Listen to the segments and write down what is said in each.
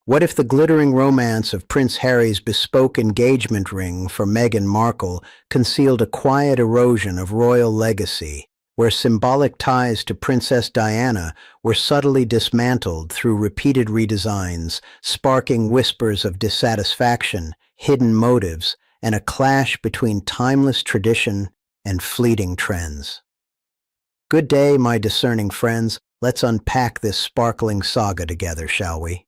What if the glittering romance of Prince Harry's bespoke engagement ring for Meghan Markle concealed a quiet erosion of royal legacy, where symbolic ties to Princess Diana were subtly dismantled through repeated redesigns, sparking whispers of dissatisfaction, hidden motives, and a clash between timeless tradition and fleeting trends? Good day, my discerning friends. Let's unpack this sparkling saga together, shall we?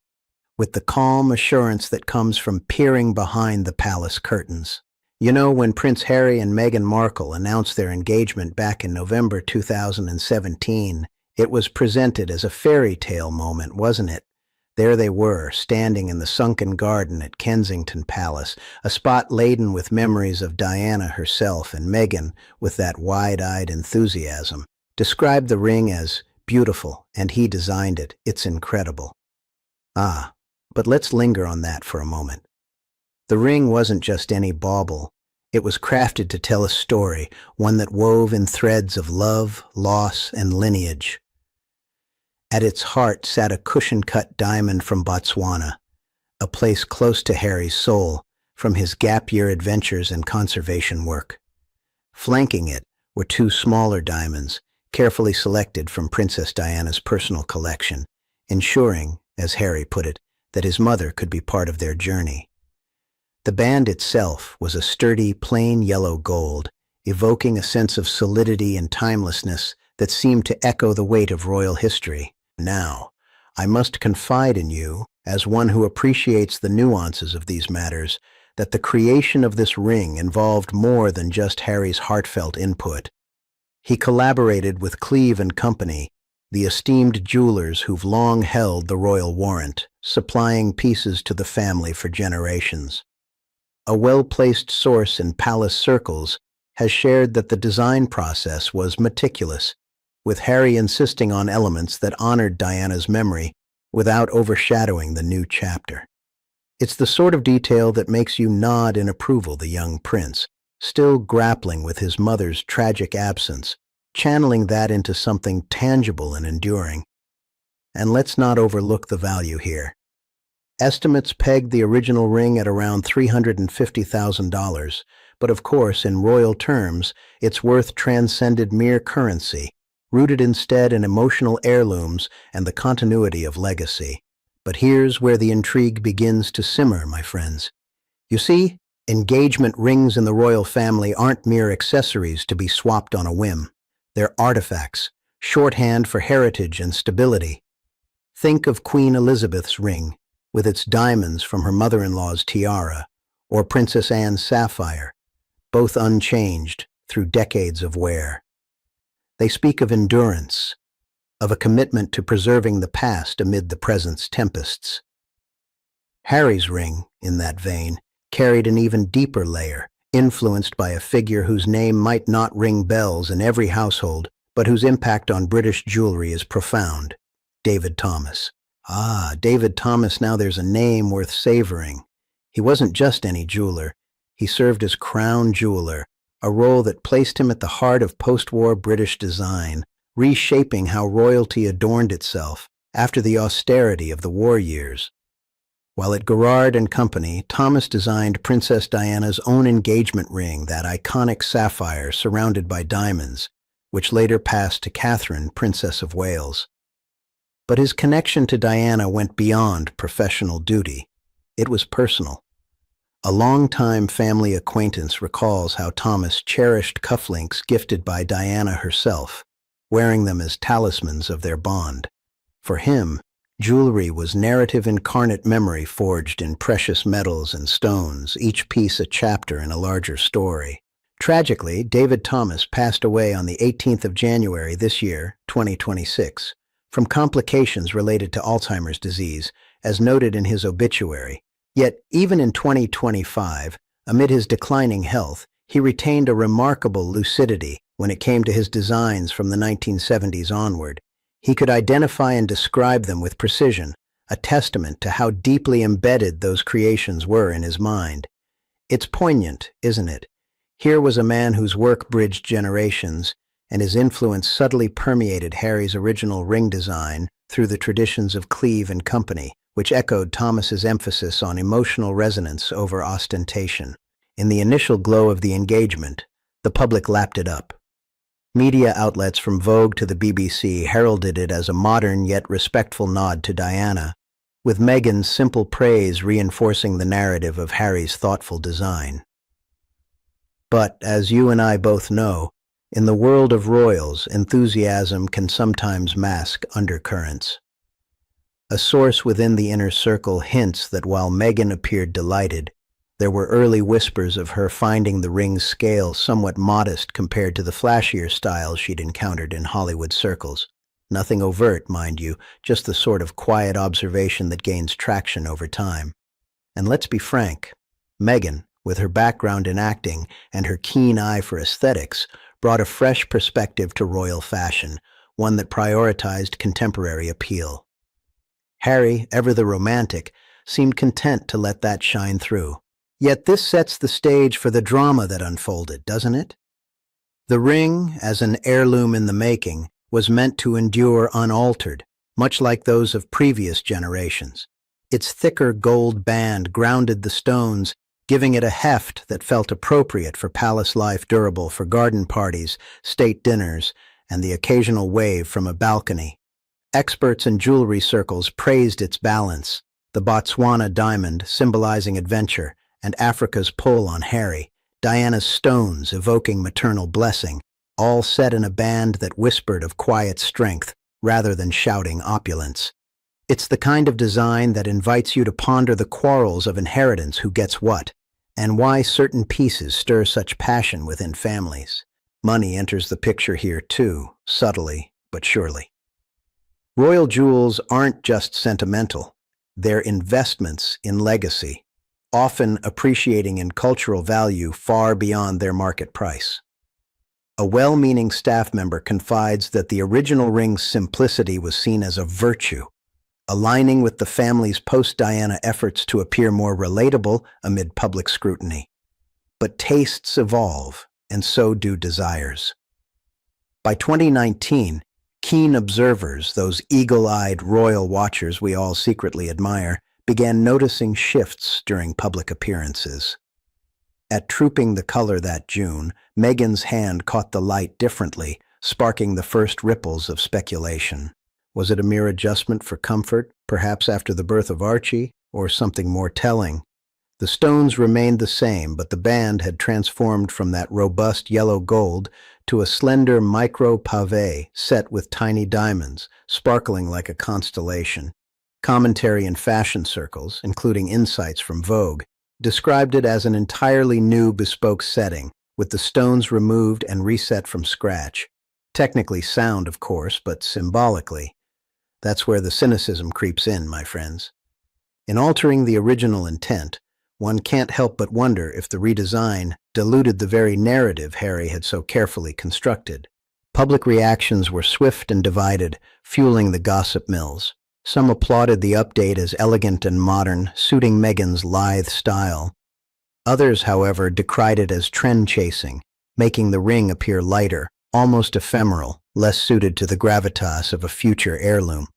With the calm assurance that comes from peering behind the palace curtains. You know, when Prince Harry and Meghan Markle announced their engagement back in November 2017, it was presented as a fairy tale moment, wasn't it? There they were, standing in the sunken garden at Kensington Palace, a spot laden with memories of Diana herself, and Meghan, with that wide-eyed enthusiasm, described the ring as beautiful, and he designed it. It's incredible. But let's linger on that for a moment. The ring wasn't just any bauble. It was crafted to tell a story, one that wove in threads of love, loss, and lineage. At its heart sat a cushion-cut diamond from Botswana, a place close to Harry's soul from his gap-year adventures and conservation work. Flanking it were two smaller diamonds, carefully selected from Princess Diana's personal collection, ensuring, as Harry put it, that his mother could be part of their journey. The band itself was a sturdy, plain yellow gold, evoking a sense of solidity and timelessness that seemed to echo the weight of royal history. Now, I must confide in you, as one who appreciates the nuances of these matters, that the creation of this ring involved more than just Harry's heartfelt input. He collaborated with Cleave & Company, the esteemed jewelers who've long held the royal warrant, supplying pieces to the family for generations. A well-placed source in palace circles has shared that the design process was meticulous, with Harry insisting on elements that honored Diana's memory without overshadowing the new chapter. It's the sort of detail that makes you nod in approval, the young prince, still grappling with his mother's tragic absence, channeling that into something tangible and enduring. And let's not overlook the value here. Estimates pegged the original ring at around $350,000, but of course, in royal terms, its worth transcended mere currency, rooted instead in emotional heirlooms and the continuity of legacy. But here's where the intrigue begins to simmer, my friends. You see, engagement rings in the royal family aren't mere accessories to be swapped on a whim. They're artifacts, shorthand for heritage and stability. Think of Queen Elizabeth's ring, with its diamonds from her mother-in-law's tiara, or Princess Anne's sapphire, both unchanged through decades of wear. They speak of endurance, of a commitment to preserving the past amid the present's tempests. Harry's ring, in that vein, carried an even deeper layer, influenced by a figure whose name might not ring bells in every household, but whose impact on British jewelry is profound: David Thomas. David Thomas, now there's a name worth savoring. He wasn't just any jeweler. He served as crown jeweler, a role that placed him at the heart of post-war British design, reshaping how royalty adorned itself after the austerity of the war years. While at Garrard & Company, Thomas designed Princess Diana's own engagement ring, that iconic sapphire surrounded by diamonds, which later passed to Catherine, Princess of Wales. But his connection to Diana went beyond professional duty. It was personal. A longtime family acquaintance recalls how Thomas cherished cufflinks gifted by Diana herself, wearing them as talismans of their bond. For him, jewelry was narrative incarnate memory forged in precious metals and stones, each piece a chapter in a larger story. Tragically, David Thomas passed away on the 18th of January this year, 2026, from complications related to Alzheimer's disease, as noted in his obituary. Yet, even in 2025, amid his declining health, he retained a remarkable lucidity when it came to his designs from the 1970s onward. He could identify and describe them with precision, a testament to how deeply embedded those creations were in his mind. It's poignant, isn't it? Here was a man whose work bridged generations, and his influence subtly permeated Harry's original ring design through the traditions of Cleave & Company, which echoed Thomas's emphasis on emotional resonance over ostentation. In the initial glow of the engagement, the public lapped it up. Media outlets from Vogue to the BBC heralded it as a modern yet respectful nod to Diana, with Meghan's simple praise reinforcing the narrative of Harry's thoughtful design. But, as you and I both know, in the world of royals, enthusiasm can sometimes mask undercurrents. A source within the inner circle hints that while Meghan appeared delighted, there were early whispers of her finding the ring's scale somewhat modest compared to the flashier styles she'd encountered in Hollywood circles. Nothing overt, mind you, just the sort of quiet observation that gains traction over time. And let's be frank, Meghan, with her background in acting and her keen eye for aesthetics, brought a fresh perspective to royal fashion, one that prioritized contemporary appeal. Harry, ever the romantic, seemed content to let that shine through. Yet this sets the stage for the drama that unfolded, doesn't it? The ring, as an heirloom in the making, was meant to endure unaltered, much like those of previous generations. Its thicker gold band grounded the stones, giving it a heft that felt appropriate for palace life, durable for garden parties, state dinners, and the occasional wave from a balcony. Experts in jewelry circles praised its balance, the Botswana diamond symbolizing adventure, and Africa's pull on Harry, Diana's stones evoking maternal blessing, all set in a band that whispered of quiet strength rather than shouting opulence. It's the kind of design that invites you to ponder the quarrels of inheritance, who gets what, and why certain pieces stir such passion within families. Money enters the picture here too, subtly but surely. Royal jewels aren't just sentimental, they're investments in legacy, often appreciating in cultural value far beyond their market price. A well-meaning staff member confides that the original ring's simplicity was seen as a virtue, aligning with the family's post-Diana efforts to appear more relatable amid public scrutiny. But tastes evolve, and so do desires. By 2019, keen observers, those eagle-eyed royal watchers we all secretly admire, began noticing shifts during public appearances. At Trooping the Color that June, Meghan's hand caught the light differently, sparking the first ripples of speculation. Was it a mere adjustment for comfort, perhaps after the birth of Archie, or something more telling? The stones remained the same, but the band had transformed from that robust yellow gold to a slender micro-pavé set with tiny diamonds, sparkling like a constellation. Commentary in fashion circles, including insights from Vogue, described it as an entirely new bespoke setting, with the stones removed and reset from scratch. Technically sound, of course, but symbolically. That's where the cynicism creeps in, my friends. In altering the original intent, one can't help but wonder if the redesign diluted the very narrative Harry had so carefully constructed. Public reactions were swift and divided, fueling the gossip mills. Some applauded the update as elegant and modern, suiting Meghan's lithe style. Others, however, decried it as trend-chasing, making the ring appear lighter, almost ephemeral, less suited to the gravitas of a future heirloom.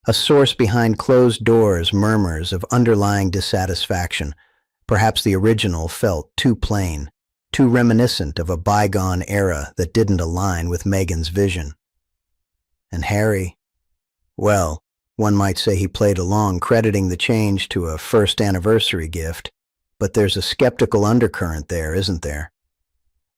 A source behind closed doors murmurs of underlying dissatisfaction. Perhaps the original felt too plain, too reminiscent of a bygone era that didn't align with Meghan's vision. And Harry, well, one might say he played along, crediting the change to a first anniversary gift, but there's a skeptical undercurrent there, isn't there?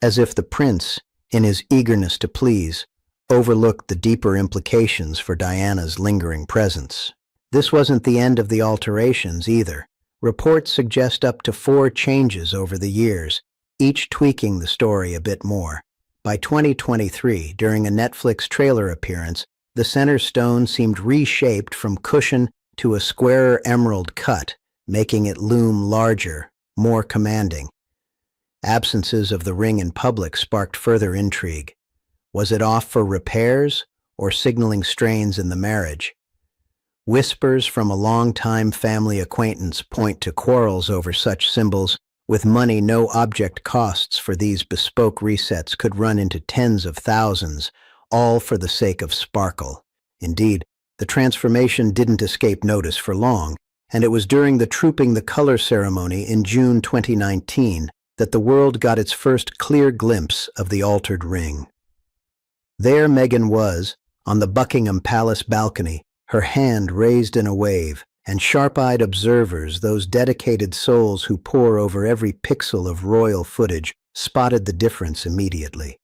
As if the prince, in his eagerness to please, overlooked the deeper implications for Diana's lingering presence. This wasn't the end of the alterations either. Reports suggest up to 4 changes over the years, each tweaking the story a bit more. By 2023, during a Netflix trailer appearance, the center stone seemed reshaped from cushion to a squarer emerald cut, making it loom larger, more commanding. Absences of the ring in public sparked further intrigue. Was it off for repairs or signaling strains in the marriage? Whispers from a long-time family acquaintance point to quarrels over such symbols. With money, no object costs for these bespoke resets could run into tens of thousands, all for the sake of sparkle. Indeed, The transformation didn't escape notice for long, and it was during the Trooping the Color ceremony in June 2019 that the world got its first clear glimpse of the altered ring. There Meghan was, on the Buckingham Palace balcony, her hand raised in a wave, and sharp-eyed observers, those dedicated souls who pore over every pixel of royal footage, spotted the difference immediately.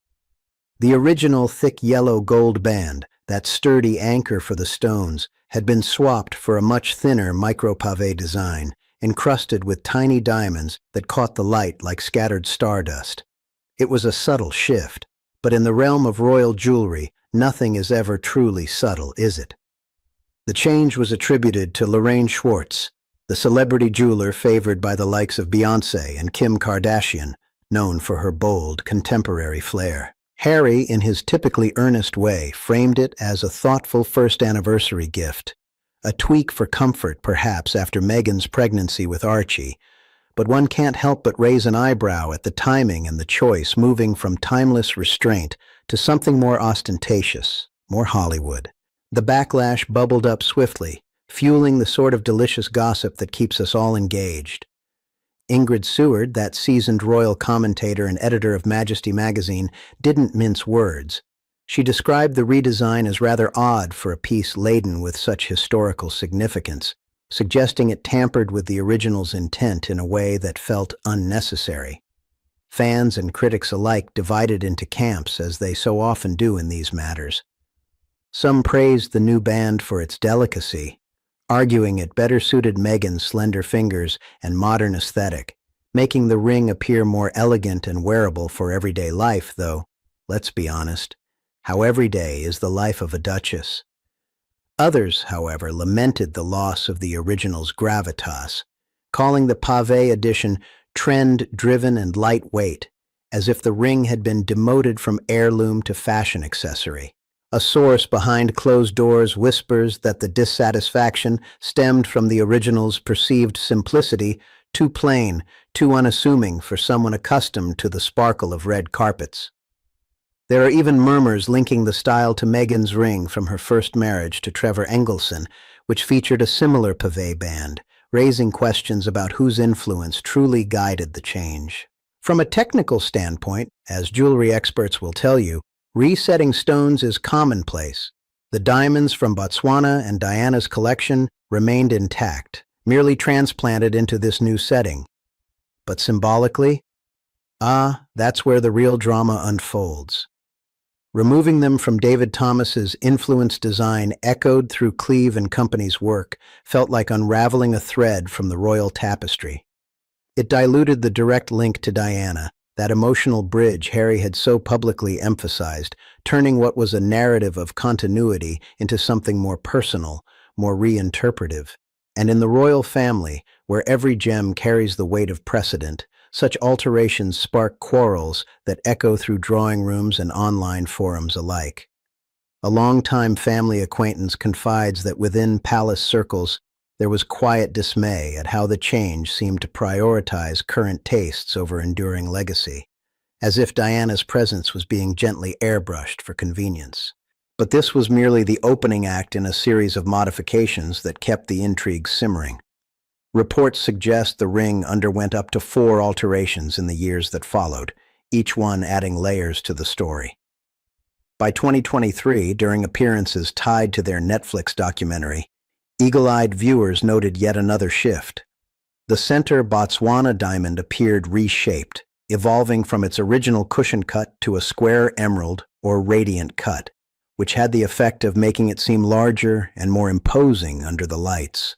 The original thick yellow gold band, that sturdy anchor for the stones, had been swapped for a much thinner micro-pavé design, encrusted with tiny diamonds that caught the light like scattered stardust. It was a subtle shift, but in the realm of royal jewelry, nothing is ever truly subtle, is it? The change was attributed to Lorraine Schwartz, the celebrity jeweler favored by the likes of Beyoncé and Kim Kardashian, known for her bold, contemporary flair. Harry, in his typically earnest way, framed it as a thoughtful first anniversary gift, a tweak for comfort perhaps after Meghan's pregnancy with Archie, but one can't help but raise an eyebrow at the timing and the choice, moving from timeless restraint to something more ostentatious, more Hollywood. The backlash bubbled up swiftly, fueling the sort of delicious gossip that keeps us all engaged. Ingrid Seward, that seasoned royal commentator and editor of Majesty magazine, didn't mince words. She described the redesign as rather odd for a piece laden with such historical significance, suggesting it tampered with the original's intent in a way that felt unnecessary. Fans and critics alike divided into camps, as they so often do in these matters. Some praised the new band for its delicacy, arguing it better suited Meghan's slender fingers and modern aesthetic, making the ring appear more elegant and wearable for everyday life, though, let's be honest, how everyday is the life of a duchess? Others, however, lamented the loss of the original's gravitas, calling the pavé edition trend-driven and lightweight, as if the ring had been demoted from heirloom to fashion accessory. A source behind closed doors whispers that the dissatisfaction stemmed from the original's perceived simplicity, too plain, too unassuming for someone accustomed to the sparkle of red carpets. There are even murmurs linking the style to Meghan's ring from her first marriage to Trevor Engelson, which featured a similar pavé band, raising questions about whose influence truly guided the change. From a technical standpoint, as jewelry experts will tell you, resetting stones is commonplace. The diamonds from Botswana and Diana's collection remained intact, merely transplanted into this new setting. But symbolically? That's where the real drama unfolds. Removing them from David Thomas's influenced design echoed through Cleve and Company's work, felt like unraveling a thread from the royal tapestry. It diluted the direct link to Diana, that emotional bridge Harry had so publicly emphasized, turning what was a narrative of continuity into something more personal, more reinterpretive. And in the royal family, where every gem carries the weight of precedent, such alterations spark quarrels that echo through drawing rooms and online forums alike. A longtime family acquaintance confides that within palace circles, there was quiet dismay at how the change seemed to prioritize current tastes over enduring legacy, as if Diana's presence was being gently airbrushed for convenience. But this was merely the opening act in a series of modifications that kept the intrigue simmering. Reports suggest the ring underwent up to 4 alterations in the years that followed, each one adding layers to the story. By 2023, during appearances tied to their Netflix documentary, eagle-eyed viewers noted yet another shift. The center Botswana diamond appeared reshaped, evolving from its original cushion cut to a square emerald or radiant cut, which had the effect of making it seem larger and more imposing under the lights.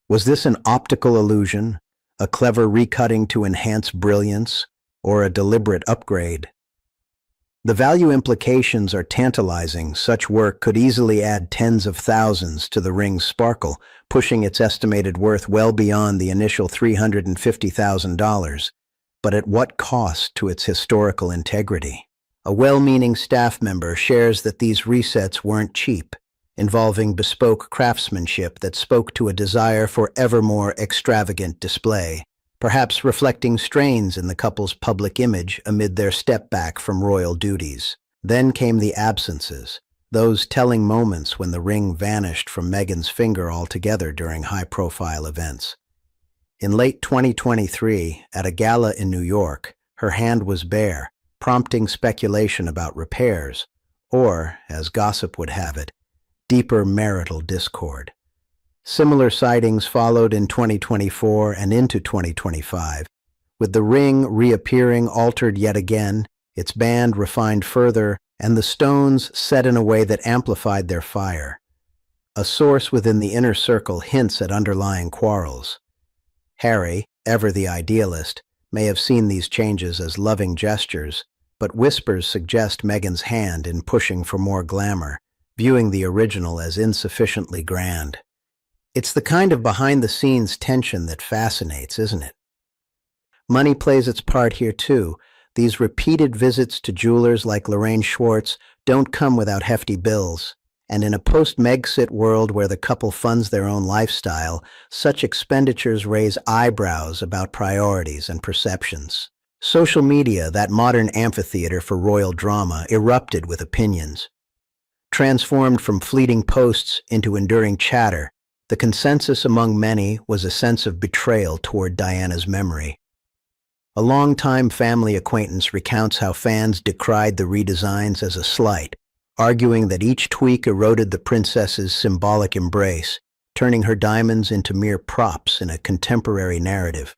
Was this an optical illusion, a clever recutting to enhance brilliance, or a deliberate upgrade? The value implications are tantalizing. Such work could easily add tens of thousands to the ring's sparkle, pushing its estimated worth well beyond the initial $350,000. But at what cost to its historical integrity? A well-meaning staff member shares that these resets weren't cheap, involving bespoke craftsmanship that spoke to a desire for ever more extravagant display, perhaps reflecting strains in the couple's public image amid their step back from royal duties. Then came the absences, those telling moments when the ring vanished from Meghan's finger altogether during high-profile events. In late 2023, at a gala in New York, her hand was bare, prompting speculation about repairs, or, as gossip would have it, deeper marital discord. Similar sightings followed in 2024 and into 2025, with the ring reappearing altered yet again, its band refined further, and the stones set in a way that amplified their fire. A source within the inner circle hints at underlying quarrels. Harry, ever the idealist, may have seen these changes as loving gestures, but whispers suggest Meghan's hand in pushing for more glamour, viewing the original as insufficiently grand. It's the kind of behind-the-scenes tension that fascinates, isn't it? Money plays its part here too. These repeated visits to jewelers like Lorraine Schwartz don't come without hefty bills. And in a post-Megxit world where the couple funds their own lifestyle, such expenditures raise eyebrows about priorities and perceptions. Social media, that modern amphitheater for royal drama, erupted with opinions. Transformed from fleeting posts into enduring chatter, the consensus among many was a sense of betrayal toward Diana's memory. A longtime family acquaintance recounts how fans decried the redesigns as a slight, arguing that each tweak eroded the princess's symbolic embrace, turning her diamonds into mere props in a contemporary narrative.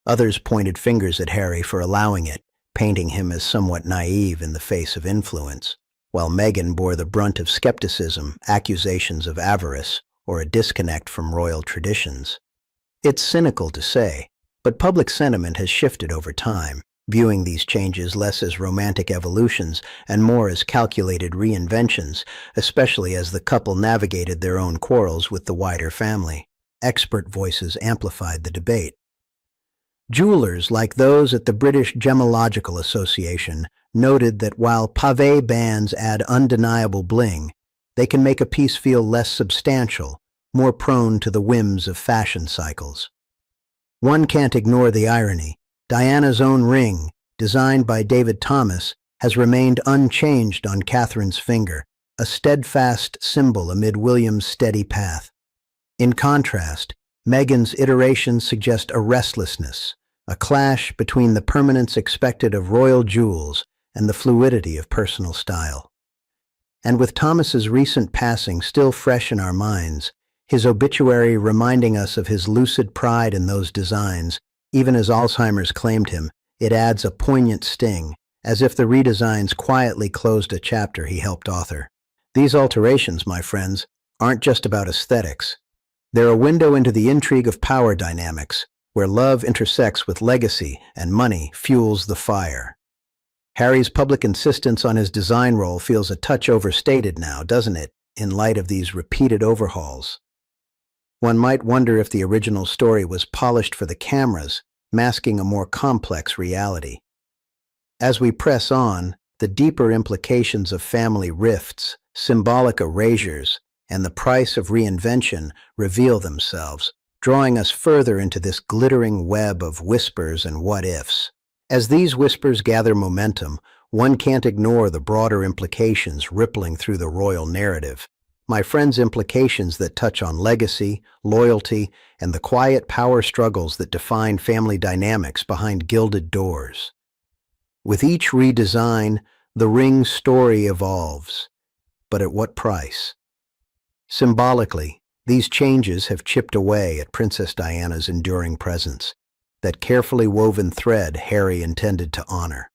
Others pointed fingers at Harry for allowing it, painting him as somewhat naive in the face of influence, while Meghan bore the brunt of skepticism, accusations of avarice, or a disconnect from royal traditions. It's cynical to say, but public sentiment has shifted over time, viewing these changes less as romantic evolutions and more as calculated reinventions, especially as the couple navigated their own quarrels with the wider family. Expert voices amplified the debate. Jewelers like those at the British Gemological Association noted that while pavé bands add undeniable bling, they can make a piece feel less substantial, more prone to the whims of fashion cycles. One can't ignore the irony. Diana's own ring, designed by David Thomas, has remained unchanged on Catherine's finger, a steadfast symbol amid William's steady path. In contrast, Meghan's iterations suggest a restlessness, a clash between the permanence expected of royal jewels and the fluidity of personal style. And with Thomas's recent passing still fresh in our minds, his obituary reminding us of his lucid pride in those designs, even as Alzheimer's claimed him, it adds a poignant sting, as if the redesigns quietly closed a chapter he helped author. These alterations, my friends, aren't just about aesthetics. They're a window into the intrigue of power dynamics, where love intersects with legacy and money fuels the fire. Harry's public insistence on his design role feels a touch overstated now, doesn't it, in light of these repeated overhauls? One might wonder if the original story was polished for the cameras, masking a more complex reality. As we press on, the deeper implications of family rifts, symbolic erasures, and the price of reinvention reveal themselves, drawing us further into this glittering web of whispers and what-ifs. As these whispers gather momentum, one can't ignore the broader implications rippling through the royal narrative. My friends, implications that touch on legacy, loyalty, and the quiet power struggles that define family dynamics behind gilded doors. With each redesign, the ring's story evolves. But at what price? Symbolically, these changes have chipped away at Princess Diana's enduring presence, that carefully woven thread Harry intended to honor.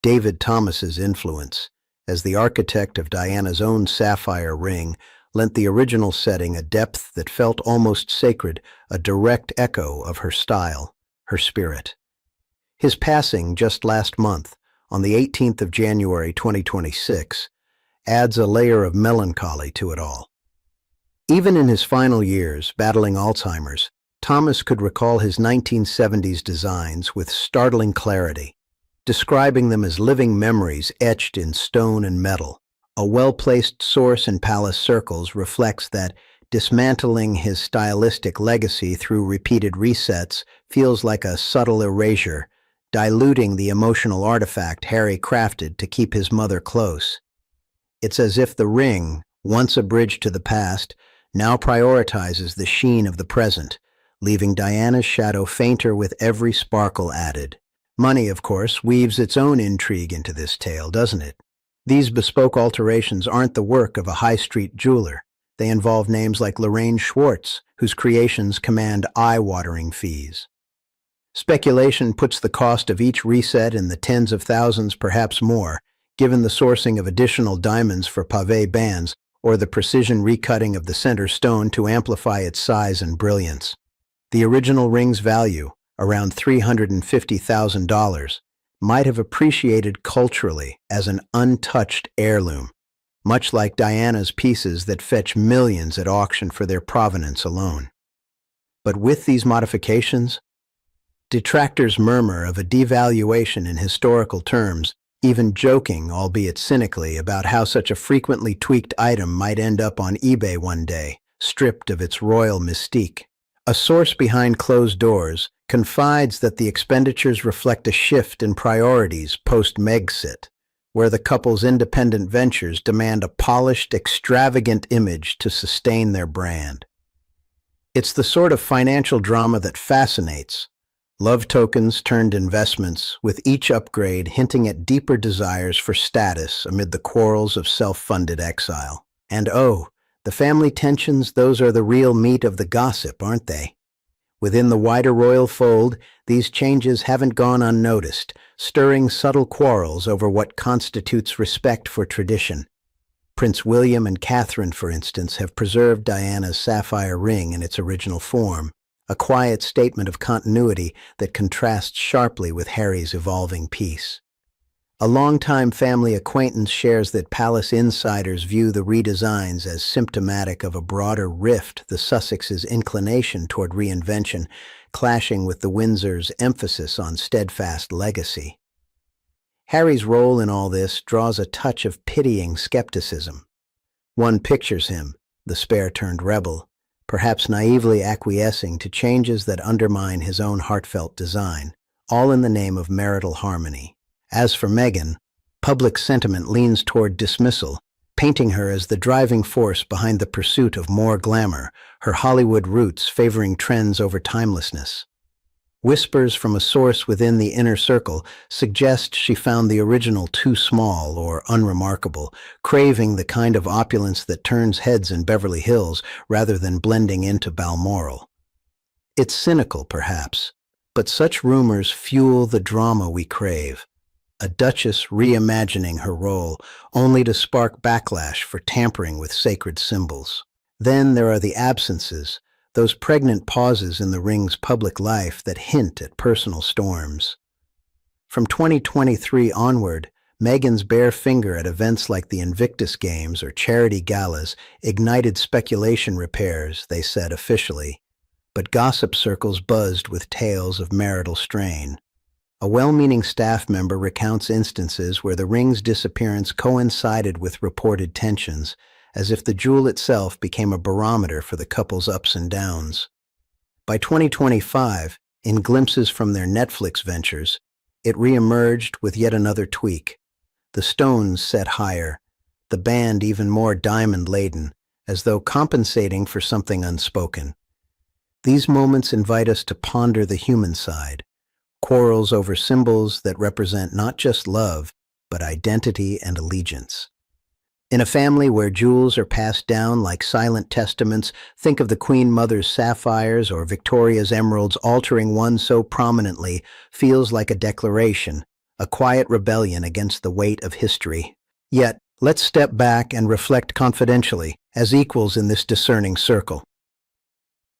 David Thomas's influence, as the architect of Diana's own sapphire ring, lent the original setting a depth that felt almost sacred, a direct echo of her style, her spirit. His passing just last month, on the 18th of January 2026, adds a layer of melancholy to it all. Even in his final years, battling Alzheimer's, Thomas could recall his 1970s designs with startling clarity, describing them as living memories etched in stone and metal. A well-placed source in palace circles reflects that dismantling his stylistic legacy through repeated resets feels like a subtle erasure, diluting the emotional artifact Harry crafted to keep his mother close. It's as if the ring, once a bridge to the past, now prioritizes the sheen of the present, leaving Diana's shadow fainter with every sparkle added. Money, of course, weaves its own intrigue into this tale, doesn't it? These bespoke alterations aren't the work of a high-street jeweler. They involve names like Lorraine Schwartz, whose creations command eye-watering fees. Speculation puts the cost of each reset in the tens of thousands, perhaps more, given the sourcing of additional diamonds for pavé bands or the precision recutting of the center stone to amplify its size and brilliance. The original ring's value, around $350,000, might have appreciated culturally as an untouched heirloom, much like Diana's pieces that fetch millions at auction for their provenance alone. But with these modifications, detractors murmur of a devaluation in historical terms, even joking, albeit cynically, about how such a frequently tweaked item might end up on eBay one day, stripped of its royal mystique. A source behind closed doors confides that the expenditures reflect a shift in priorities post-Megxit, where the couple's independent ventures demand a polished, extravagant image to sustain their brand. It's the sort of financial drama that fascinates. Love tokens turned investments, with each upgrade hinting at deeper desires for status amid the quarrels of self-funded exile. And oh, the family tensions, those are the real meat of the gossip, aren't they? Within the wider royal fold, these changes haven't gone unnoticed, stirring subtle quarrels over what constitutes respect for tradition. Prince William and Catherine, for instance, have preserved Diana's sapphire ring in its original form, a quiet statement of continuity that contrasts sharply with Harry's evolving piece. A longtime family acquaintance shares that palace insiders view the redesigns as symptomatic of a broader rift, the Sussexes' inclination toward reinvention, clashing with the Windsors' emphasis on steadfast legacy. Harry's role in all this draws a touch of pitying skepticism. One pictures him, the spare-turned rebel, perhaps naively acquiescing to changes that undermine his own heartfelt design, all in the name of marital harmony. As for Meghan, public sentiment leans toward dismissal, painting her as the driving force behind the pursuit of more glamour, her Hollywood roots favoring trends over timelessness. Whispers from a source within the inner circle suggest she found the original too small or unremarkable, craving the kind of opulence that turns heads in Beverly Hills rather than blending into Balmoral. It's cynical, perhaps, but such rumors fuel the drama we crave. A duchess reimagining her role, only to spark backlash for tampering with sacred symbols. Then there are the absences, those pregnant pauses in the ring's public life that hint at personal storms. From 2023 onward, Meghan's bare finger at events like the Invictus Games or charity galas ignited speculation repairs, they said officially, but gossip circles buzzed with tales of marital strain. A well-meaning staff member recounts instances where the ring's disappearance coincided with reported tensions, as if the jewel itself became a barometer for the couple's ups and downs. By 2025, in glimpses from their Netflix ventures, it re-emerged with yet another tweak. The stones set higher, the band even more diamond-laden, as though compensating for something unspoken. These moments invite us to ponder the human side, quarrels over symbols that represent not just love, but identity and allegiance. In a family where jewels are passed down like silent testaments, think of the Queen Mother's sapphires or Victoria's emeralds. Altering one so prominently feels like a declaration, a quiet rebellion against the weight of history. Yet, let's step back and reflect confidentially, as equals in this discerning circle.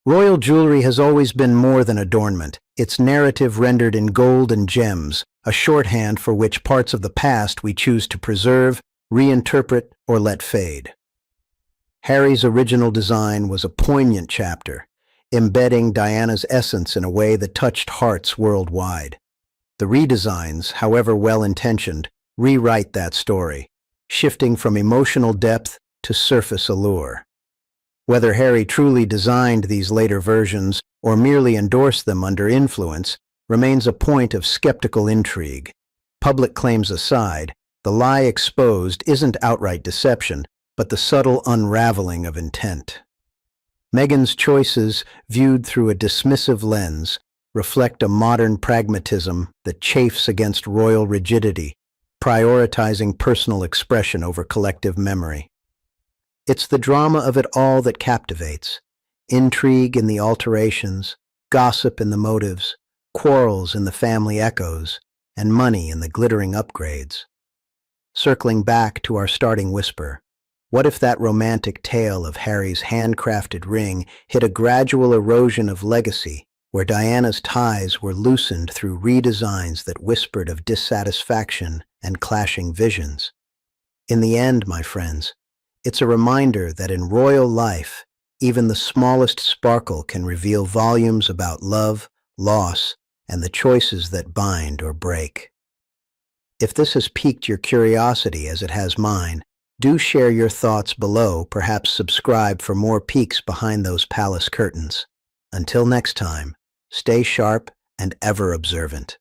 Royal jewelry has always been more than adornment, its narrative rendered in gold and gems, a shorthand for which parts of the past we choose to preserve, reinterpret, or let fade. Harry's original design was a poignant chapter, embedding Diana's essence in a way that touched hearts worldwide. The redesigns, however well-intentioned, rewrite that story, shifting from emotional depth to surface allure. Whether Harry truly designed these later versions or merely endorsed them under influence remains a point of skeptical intrigue. Public claims aside, The lie exposed isn't outright deception, but the subtle unraveling of intent. Meghan's choices, viewed through a dismissive lens, reflect a modern pragmatism that chafes against royal rigidity, prioritizing personal expression over collective memory. It's the drama of it all that captivates. Intrigue in the alterations, gossip in the motives, quarrels in the family echoes, and money in the glittering upgrades. Circling back to our starting whisper, what if that romantic tale of Harry's handcrafted ring hit a gradual erosion of legacy, where Diana's ties were loosened through redesigns that whispered of dissatisfaction and clashing visions? In the end, my friends, it's a reminder that in royal life, even the smallest sparkle can reveal volumes about love, loss, and the choices that bind or break. If this has piqued your curiosity as it has mine, do share your thoughts below, perhaps subscribe for more peeks behind those palace curtains. Until next time, stay sharp and ever observant.